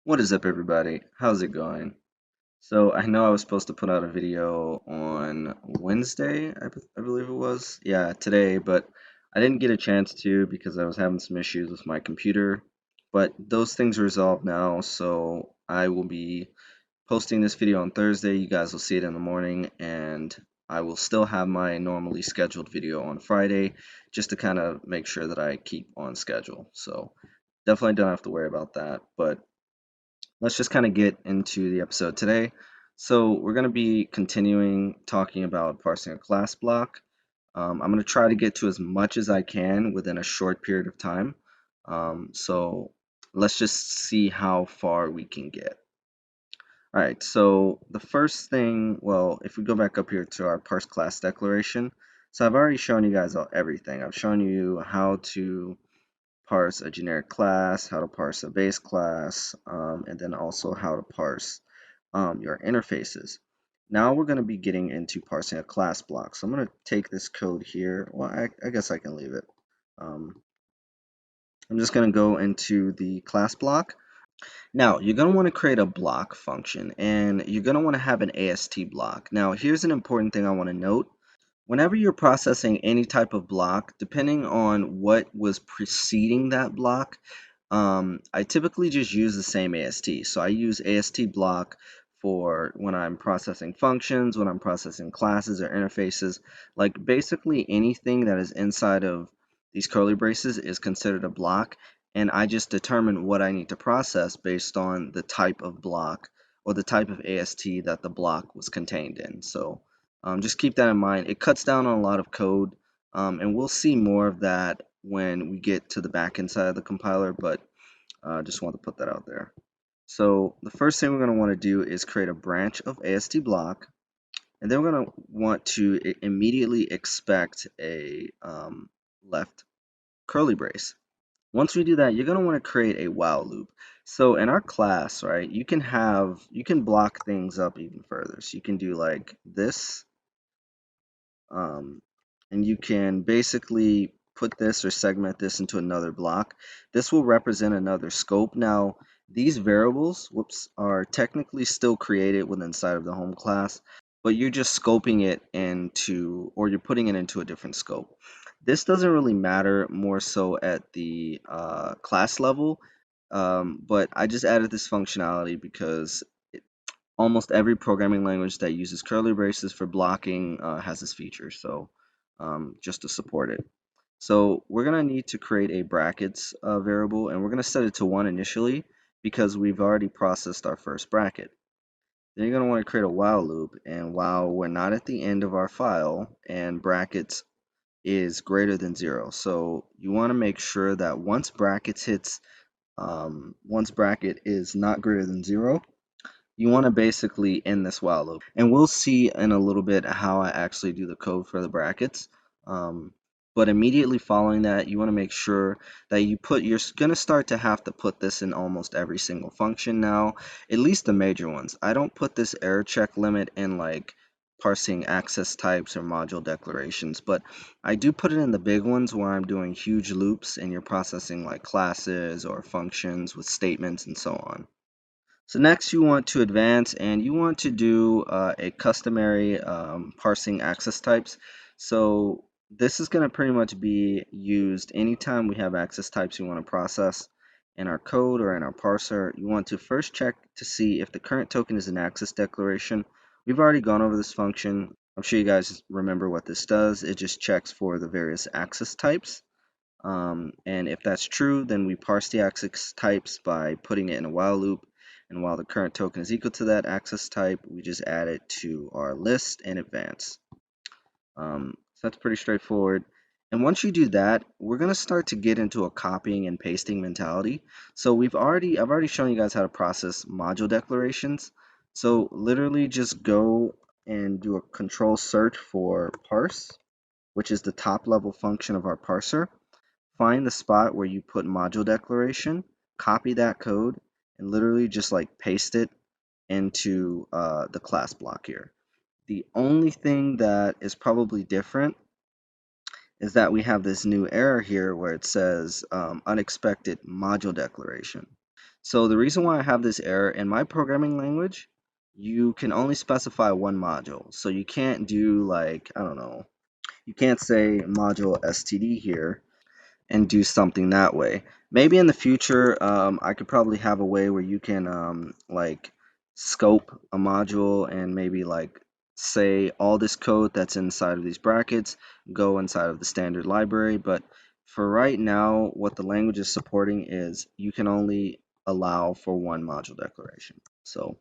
What is up, everybody? How's it going? So, I know I was supposed to put out a video on Wednesday, I believe it was. Yeah, today, but I didn't get a chance to because I was having some issues with my computer. But those things are resolved now, so I will be posting this video on Thursday. You guys will see it in the morning, and I will still have my normally scheduled video on Friday just to kind of make sure that I keep on schedule. So, definitely don't have to worry about that. But let's just kind of get into the episode today. So we're going to be continuing talking about parsing a class block. I'm going to try to get to as much as I can within a short period of time. So let's just see how far we can get. All right, so the first thing, well, if we go back up here to our parse class declaration, so I've already shown you guys everything. I've shown you how to parse a generic class, how to parse a base class, and then also how to parse your interfaces. Now we're going to be getting into parsing a class block. So I'm going to take this code here. Well, I guess I can leave it. Um, I'm just going to go into the class block. Now, you're going to want to create a block function, and you're going to want to have an AST block. Now, here's an important thing I want to note. Whenever you're processing any type of block, depending on what was preceding that block, I typically just use the same AST. So I use AST block for when I'm processing functions, when I'm processing classes or interfaces. Like basically anything that is inside of these curly braces is considered a block, and I just determine what I need to process based on the type of block or the type of AST that the block was contained in. So just keep that in mind. It cuts down on a lot of code, and we'll see more of that when we get to the back end side of the compiler, but just want to put that out there. So the first thing we're going to want to do is create a branch of AST block, and then we're going to want to immediately expect a left curly brace. Once we do that, you're going to want to create a while loop. So in our class, right, you can block things up even further. So you can do like this, um, and you can basically put this or segment this into another block. This will represent another scope. Now, these variables, whoops, are technically still created within inside of the home class, but you're just scoping it into, or you're putting it into a different scope. This doesn't really matter more so at the class level, but I just added this functionality because almost every programming language that uses curly braces for blocking has this feature, so just to support it. So we're going to need to create a brackets variable, and we're going to set it to 1 initially because we've already processed our first bracket. Then you're going to want to create a while loop, and while we're not at the end of our file and brackets is greater than 0. So you want to make sure that once bracket is not greater than 0, you want to basically end this while loop. And we'll see in a little bit how I actually do the code for the brackets. But immediately following that, you want to make sure that you're going to start to have to put this in almost every single function now, at least the major ones. I don't put this error check limit in like parsing access types or module declarations, but I do put it in the big ones where I'm doing huge loops and you're processing like classes or functions with statements and so on. So next you want to advance and you want to do a customary parsing access types. So this is going to pretty much be used anytime we have access types we want to process in our code or in our parser. You want to first check to see if the current token is an access declaration. We've already gone over this function. I'm sure you guys remember what this does. It just checks for the various access types. And if that's true, then we parse the access types by putting it in a while loop. And while the current token is equal to that access type, we just add it to our list and advance. So that's pretty straightforward. And once you do that, we're going to start to get into a copying and pasting mentality. So I've already shown you guys how to process module declarations. So literally just go and do a control search for parse, which is the top level function of our parser. Find the spot where you put module declaration, copy that code, and literally just like paste it into the class block here. The only thing that is probably different is that we have this new error here where it says unexpected module declaration. So the reason why I have this error in my programming language, you can only specify one module. So you can't do like, I don't know, you can't say module std here and do something that way. Maybe in the future, I could probably have a way where you can like scope a module and maybe like say all this code that's inside of these brackets go inside of the standard library. But for right now, what the language is supporting is you can only allow for one module declaration. So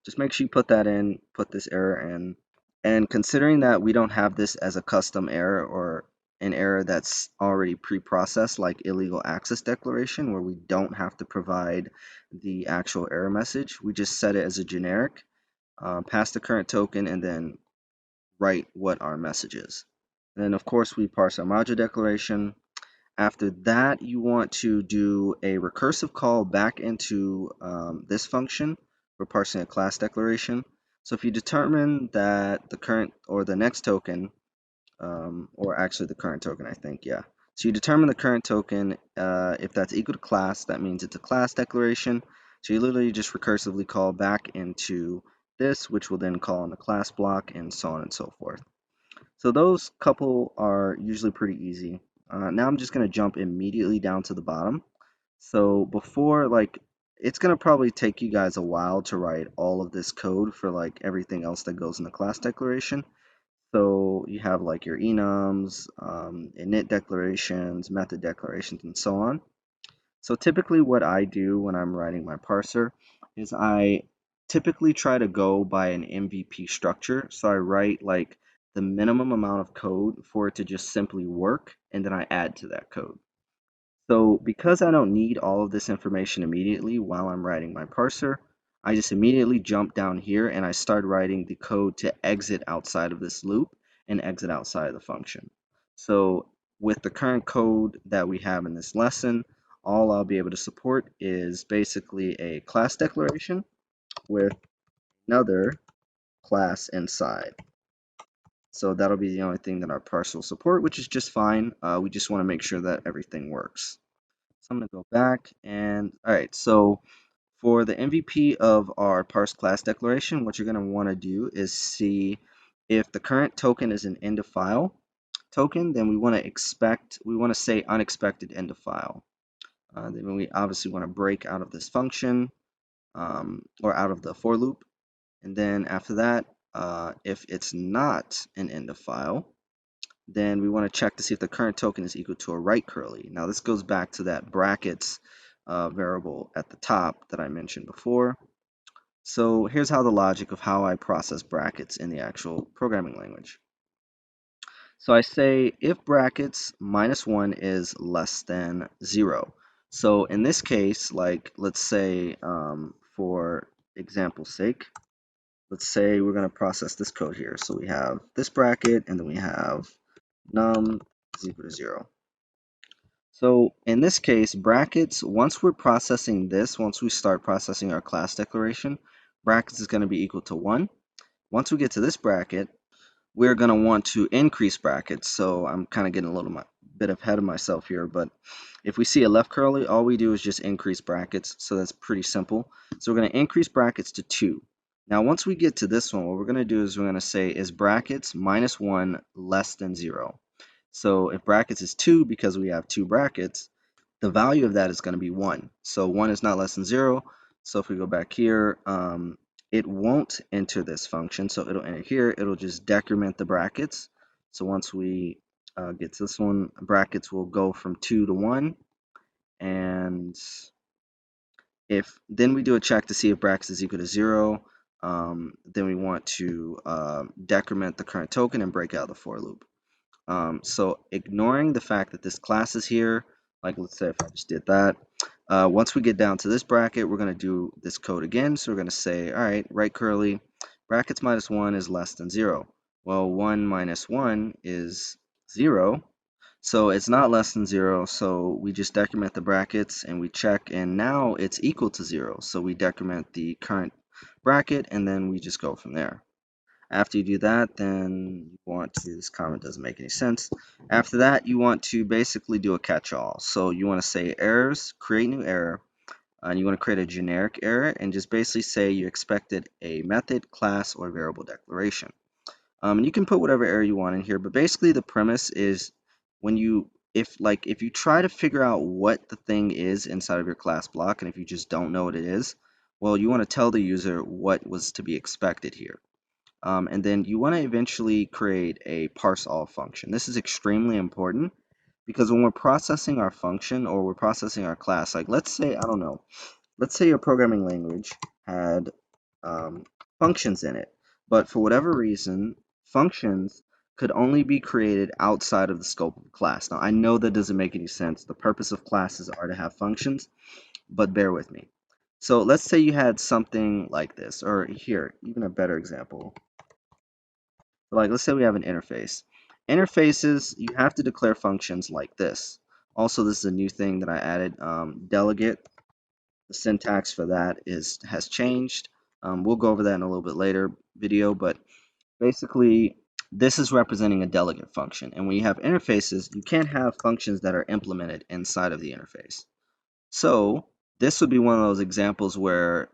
just make sure you put that in, put this error in. And considering that we don't have this as a custom error or an error that's already pre-processed like illegal access declaration where we don't have to provide the actual error message, we just set it as a generic, pass the current token, and then write what our message is. And then of course we parse our module declaration. After that, you want to do a recursive call back into this function for parsing a class declaration. So if you determine that the current or the next token, or actually the current token, I think, yeah. So you determine the current token, if that's equal to class, that means it's a class declaration. So you literally just recursively call back into this, which will then call in the class block and so on and so forth. So those couple are usually pretty easy. Now I'm just going to jump immediately down to the bottom. So before, like, it's going to probably take you guys a while to write all of this code for like everything else that goes in the class declaration. So you have like your enums, init declarations, method declarations, and so on. So typically what I do when I'm writing my parser is I typically try to go by an MVP structure. So I write like the minimum amount of code for it to just simply work, and then I add to that code. So because I don't need all of this information immediately while I'm writing my parser, I just immediately jump down here and I start writing the code to exit outside of this loop and exit outside of the function. So with the current code that we have in this lesson, all I'll be able to support is basically a class declaration with another class inside. So that'll be the only thing that our parse will support, which is just fine. We just want to make sure that everything works. So I'm going to go back and, all right, so for the MVP of our parse class declaration, what you're going to want to do is see if the current token is an Endoffile token, then we want to say unexpected Endoffile. Then we obviously want to break out of this function or out of the for loop. And then after that, if it's not an Endoffile, then we want to check to see if the current token is equal to a right curly. Now this goes back to that brackets variable at the top that I mentioned before. So here's how the logic of how I process brackets in the actual programming language. So I say if brackets -1 is less than 0. So in this case, like let's say for example's sake, let's say we're going to process this code here. So we have this bracket and then we have num is equal to 0. So in this case, brackets, once we're processing this, once we start processing our class declaration, brackets is going to be equal to 1. Once we get to this bracket, we're going to want to increase brackets. So I'm kind of getting a little bit ahead of myself here, but if we see a left curly, all we do is just increase brackets. So that's pretty simple. So we're going to increase brackets to 2. Now, once we get to this one, what we're going to do is we're going to say is brackets -1 less than 0. So if brackets is 2, because we have 2 brackets, the value of that is going to be 1. So 1 is not less than 0. So if we go back here, it won't enter this function. So it'll enter here. It'll just decrement the brackets. So once we get to this one, brackets will go from 2 to 1. And if then we do a check to see if brackets is equal to 0, then we want to decrement the current token and break out the for loop. So ignoring the fact that this class is here, like let's say if I just did that, once we get down to this bracket, we're going to do this code again. So we're going to say, all right, right curly, brackets -1 is less than 0. Well, 1 minus 1 is 0. So it's not less than 0. So we just decrement the brackets and we check, and now it's equal to 0. So we decrement the current bracket and then we just go from there. After you do that, then you want to, this comment doesn't make any sense. After that, you want to basically do a catch-all. So you want to say errors, create new error. and you want to create a generic error and just basically say you expected a method, class, or variable declaration. And you can put whatever error you want in here, but basically the premise is when you if you try to figure out what the thing is inside of your class block, and if you just don't know what it is, well, you want to tell the user what was to be expected here. And then you want to eventually create a parseAll function. This is extremely important because when we're processing our function or we're processing our class, like let's say, I don't know, let's say your programming language had functions in it, but for whatever reason, functions could only be created outside of the scope of class. Now, I know that doesn't make any sense. The purpose of classes are to have functions, but bear with me. So let's say you had something like this, or here, even a better example. Like, let's say we have an interface. Interfaces, you have to declare functions like this. Also, this is a new thing that I added, delegate. The syntax for that has changed. We'll go over that in a little bit later video, but basically, this is representing a delegate function. And when you have interfaces, you can't have functions that are implemented inside of the interface. So this would be one of those examples where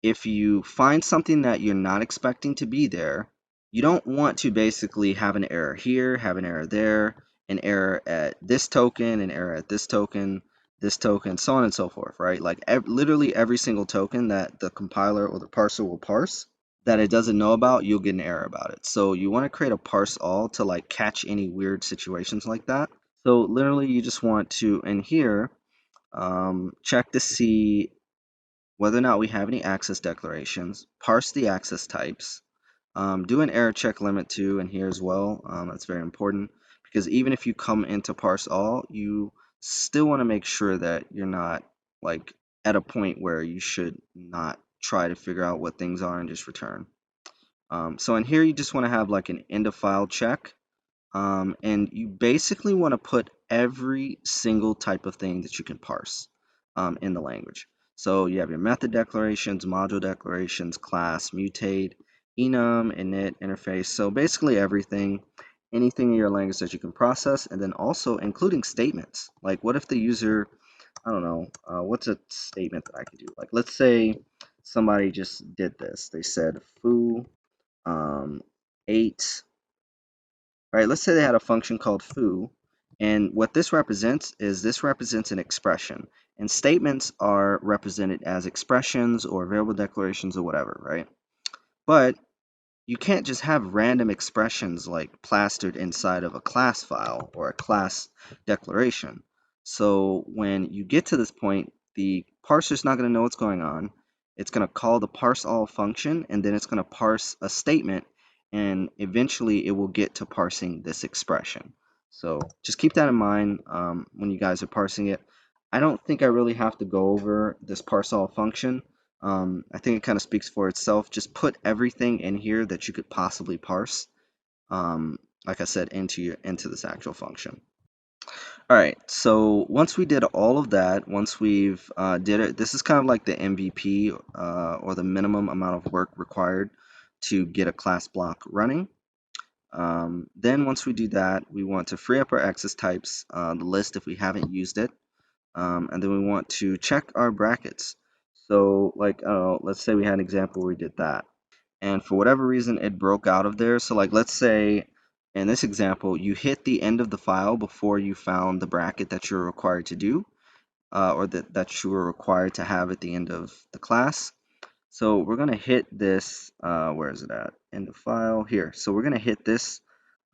if you find something that you're not expecting to be there, you don't want to basically have an error here, have an error there, an error at this token, an error at this token, so on and so forth, right? Like literally every single token that the compiler or the parser will parse that it doesn't know about, you'll get an error about it. So you want to create a parseAll to like catch any weird situations like that. So literally you just want to, in here, check to see whether or not we have any access declarations, parse the access types, do an error check limit too in here as well. That's very important because even if you come into parseAll, you still want to make sure that you're not like at a point where you should not try to figure out what things are and just return. So in here, you just want to have like an Endoffile check. And you basically want to put every single type of thing that you can parse in the language. So you have your method declarations, module declarations, class, mutate, enum, init, interface. So basically everything, anything in your language that you can process, and then also including statements. Like what if the user, I don't know, what's a statement that I could do? Like let's say somebody just did this. They said foo 8. Right, let's say they had a function called foo, and what this represents is this represents an expression, and statements are represented as expressions or variable declarations or whatever, right? But you can't just have random expressions like plastered inside of a class file or a class declaration. So when you get to this point, the parser's not going to know what's going on. It's going to call the parseAll function, and then it's going to parse a statement, and eventually it will get to parsing this expression. So just keep that in mind when you guys are parsing it. I don't think I really have to go over this parseAll function. I think it kind of speaks for itself. Just put everything in here that you could possibly parse, like I said, into this actual function. All right, so once we did all of that, once we've did it, this is kind of like the MVP or the minimum amount of work required to get a class block running. Then once we do that, we want to free up our access types, the list if we haven't used it. And then we want to check our brackets. So like, let's say we had an example where we did that. And for whatever reason, it broke out of there. So like, let's say in this example, you hit the end of the file before you found the bracket that you're required to do, or that you were required to have at the end of the class. So we're going to hit this, where is it at? End of file here. So we're going to hit this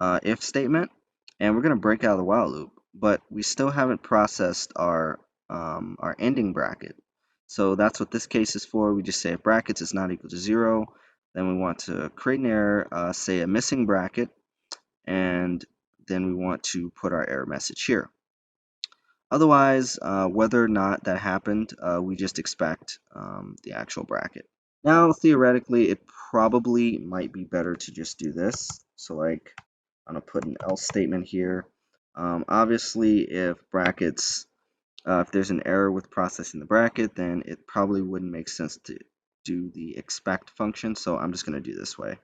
if statement, and we're going to break out of the while loop, but we still haven't processed our ending bracket. So that's what this case is for. We just say if brackets is not equal to 0, then we want to create an error, say a missing bracket, and then we want to put our error message here. Otherwise, whether or not that happened, we just expect the actual bracket. Now, theoretically, it probably might be better to just do this. So like, I'm going to put an else statement here. Obviously, if brackets, if there's an error with processing the bracket, then it probably wouldn't make sense to do the expect function. So I'm just going to do this way.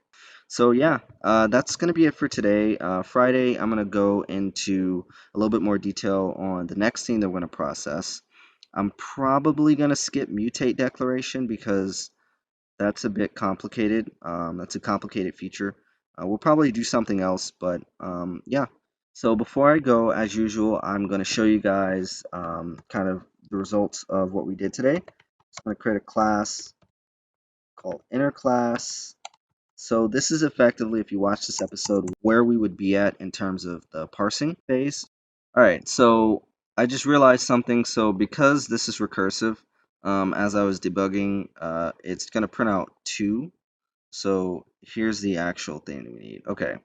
So yeah, that's going to be it for today. Friday, I'm going to go into a little bit more detail on the next thing that we're going to process. I'm probably going to skip mutate declaration because that's a bit complicated. That's a complicated feature. We'll probably do something else, but yeah. So before I go, as usual, I'm going to show you guys kind of the results of what we did today. So I'm going to create a class called inner class. So this is effectively, if you watch this episode, where we would be at in terms of the parsing phase. All right, so I just realized something. So because this is recursive, as I was debugging, it's going to print out 2. So here's the actual thing that we need. Okay.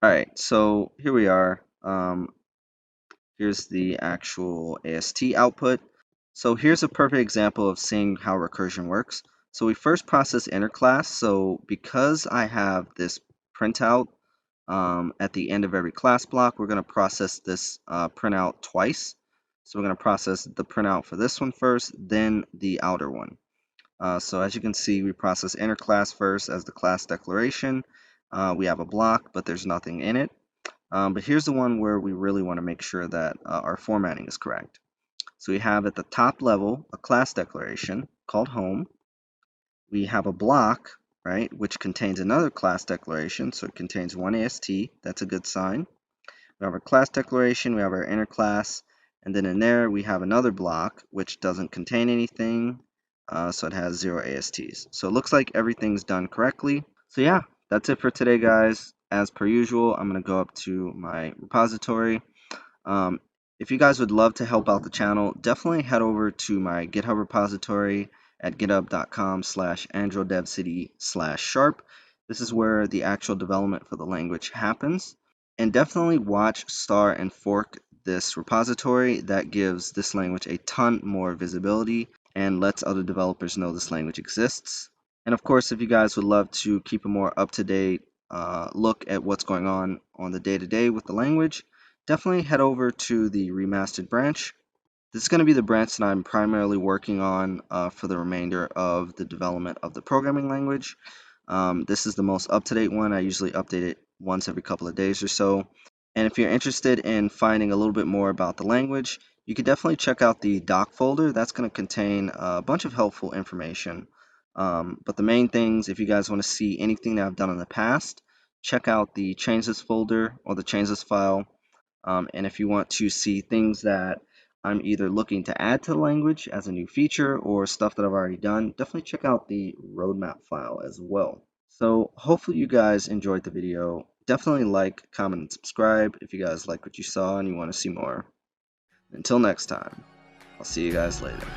All right, so here we are. Here's the actual AST output. So here's a perfect example of seeing how recursion works. So we first process inner class. So because I have this printout at the end of every class block, we're going to process this printout twice. So we're going to process the printout for this one first, then the outer one. So as you can see, we process inner class first as the class declaration. We have a block, but there's nothing in it. But here's the one where we really want to make sure that our formatting is correct. So we have at the top level a class declaration called home. We have a block, right, which contains another class declaration. So it contains one AST. That's a good sign. We have our class declaration. We have our inner class. And then in there, we have another block, which doesn't contain anything. So it has 0 ASTs. So it looks like everything's done correctly. So yeah, that's it for today, guys. As per usual, I'm going to go up to my repository. If you guys would love to help out the channel, definitely head over to my GitHub repository at github.com/androdevcity/sharp. This is where the actual development for the language happens. And definitely watch, star, and fork this repository. That gives this language a ton more visibility and lets other developers know this language exists. And of course, if you guys would love to keep a more up-to-date look at what's going on the day-to-day with the language, definitely head over to the remastered branch. This is going to be the branch that I'm primarily working on for the remainder of the development of the programming language. This is the most up-to-date one. I usually update it once every couple of days or so. And if you're interested in finding a little bit more about the language, you can definitely check out the doc folder. That's going to contain a bunch of helpful information. But the main things, if you guys want to see anything that I've done in the past, check out the changes folder or the changes file. And if you want to see things that I'm either looking to add to the language as a new feature or stuff that I've already done, definitely check out the roadmap file as well. So hopefully you guys enjoyed the video. Definitely like, comment, and subscribe if you guys like what you saw and you want to see more. Until next time, I'll see you guys later.